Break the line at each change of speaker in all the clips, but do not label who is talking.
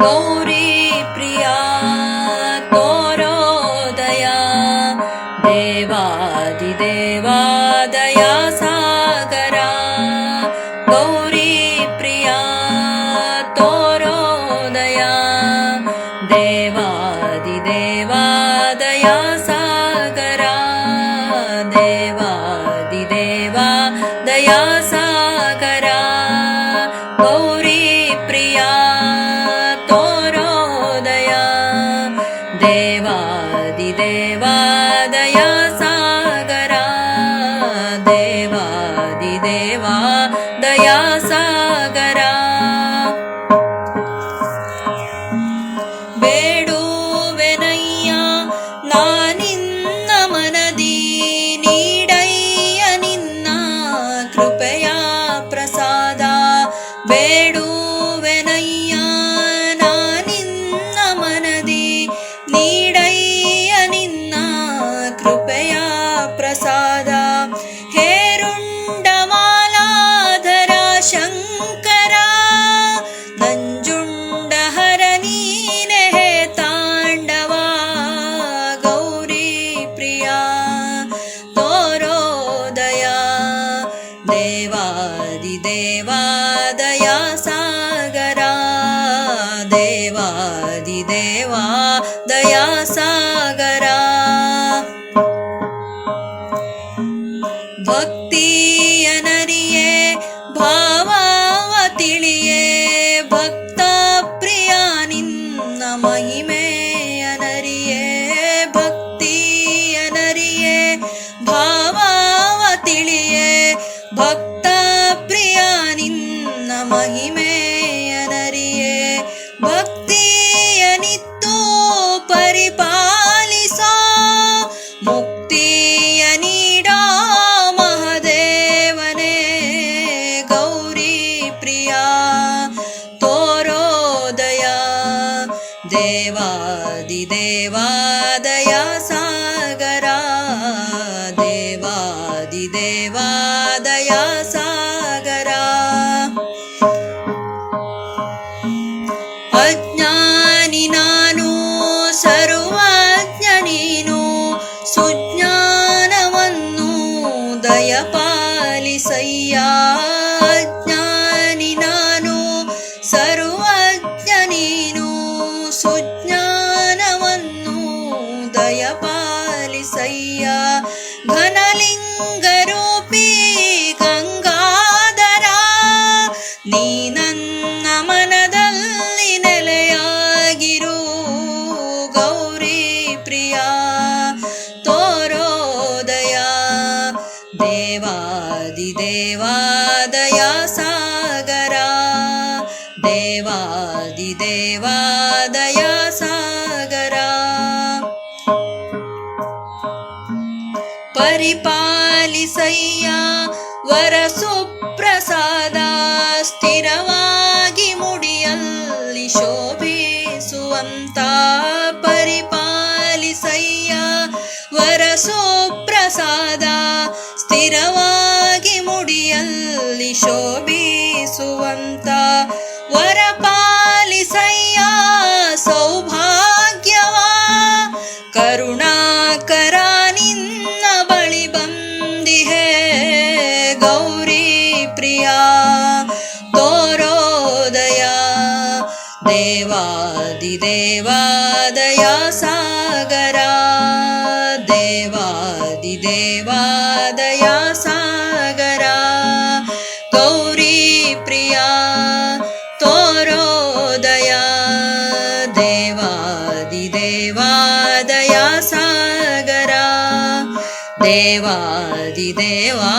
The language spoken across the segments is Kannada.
ಗೌರಿ ಪ್ರಿಯಾ ತೋರೋ ದಯಾ, ದೇವಾದಿದೇವಾ ದಯಾ ಸಾಗರ. ಗೌರಿ ಪ್ರಿಯಾ ತೋರೋ ದಯಾ, ದೇವಾದಿದೇವಾ ದಯಾ ಸಾಗರ. ದೇವಾದಿದೇವಾ ದಯಾ ಸಾಗರ. ಗೌರಿ ಪ್ರಿಯಾ ತೋರೋ ದಯಾ, ದೇವಾದಿದೇವಾ ದಯಾ ಸಾಗರ. ದೇವಾದಿದೇವಾ ದಯಾ ಸಾಗರ. ಬೇಡುವೆನಯ್ಯ ನಾನಿನ್ನ ಮನದಿ, ನೀಡಯ್ಯ ನಿನ್ನ ಕೃಪೆಯ ಪ್ರಸಾದ. ಬೇಡುವೆನಯ್ಯ ನಾನಿನ್ನ ಮನದಿ, ನೀಡಯ್ಯ ನಿನ್ನ ಕೃಪೆಯ ಪ್ರಸಾದ. ಹೇರುಂಡ ಮಾಲಾಧರ ಶಂಕರ, ನಂಜುಂಡ ಹರ ನೀನೆ ಹೇ ತಾಂಡವ. ಗೌರಿ ಪ್ರಿಯಾ ತೋರೋ ದಯಾ, ದೇವಾದಿದೇವಾ ದಯಾ ಸಾಗರ. ದೇವಾದಿದೇವಾ ದಯಾ ಸಾಗರ. ಭಕ್ತಿಯ ನರಿಯೇ ಭಾವವ ತಿಳಿಯೇ, ಭಕ್ತ ಪ್ರಿಯ ನಿನ್ನ ಮಹಿಮೆಯ ನರಿಯೇ. ಭಕ್ತಿಯ ನರಿಯೇ ಭಾವವ ತಿಳಿಯೇ, ಭಕ್ತ ಪ್ರಿಯ ನಿನ್ನ ಮಹಿಮೆಯ ನರಿಯೇ. ಭಕ್ತಿಯ ನಿತ್ತು ಪರಿಪಾಲಿಸೋ, ಮುಕ್ತಿಯ ನೀಡೋ ಮಹದೇವನೇ. ಗೌರಿ ಪ್ರಿಯಾ ತೋರೋ ದಯಾ, ದೇವಾದಿದೇವಾ ದಯಾ ಸಾಗರ. ದೇವಾದಿದೇವಾ ದಯಾ ಸಾಗರ. ಅಜ್ಞಾನಿ ನಾನು ಸರ್ವಜ್ಞ ನೀನು, ಸುಜ್ಞಾನವನ್ನು ದಯಪಾಲಿಸಯ್ಯ. ಅಜ್ಞಾನಿ ನಾನು ಸರ್ವಜ್ಞ ನೀನು, ಸುಜ್ಞಾನವನ್ನು ದಯಪಾಲಿಸಯ್ಯ. ಘನಲಿಂಗ ರೂಪಿ ಗಂಗಾಧರ, ನೀ ನನ್ನ ಮನದಲ್ಲಿ ನೆಲೆಯಾಗಿರು. ಗೌರಿ ಪ್ರಿಯಾ ತೋರೋ ದಯಾ, ದೇವಾದಿದೇವಾ ದಯಾ ಸಾಗರ. ದೇವಾದಿದೇವಾ ದಯಾ ಸಾಗರ. ಪರಿಪಾಲಿಸಯ್ಯ ವರ ಸುಪ್ರಸಾದ, ಸ್ಥಿರವಾಗಿ ಮುಡಿಯಲ್ಲಿ ಶೋಭಿಸುವಂತ. ಪರಿಪಾಲಿಸಯ್ಯ ವರ ಸುಪ್ರಸಾದ, ಸ್ಥಿರವಾಗಿ ಮುಡಿಯಲ್ಲಿ ಶೋಭಿಸುವಂತ. ವರ ಪಾಲಿಸಯ್ಯ ಸೌಭಾಗ್ಯವ, ಕರುಣಾಕರ ನಿನ್ನ ಬಳಿ ಬಂದಿಹೆ. ಗೌರಿ ಪ್ರಿಯಾ ತೋರೋ ದಯಾ, ದೇವಾದಿದೇವಾ ದಯಾ ಸಾಗರ. ದೇವಾದಿದೇವಾ ದಯಾ ಸಾಗರ. ಗೌರಿ ಪ್ರಿಯಾ ತೋರೋ ದಯಾ, ದೇವಾದಿದೇವಾ ದಯಾ ಸಾಗರ. ದೇವಾದಿದೇವಾ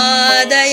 ದಯಾ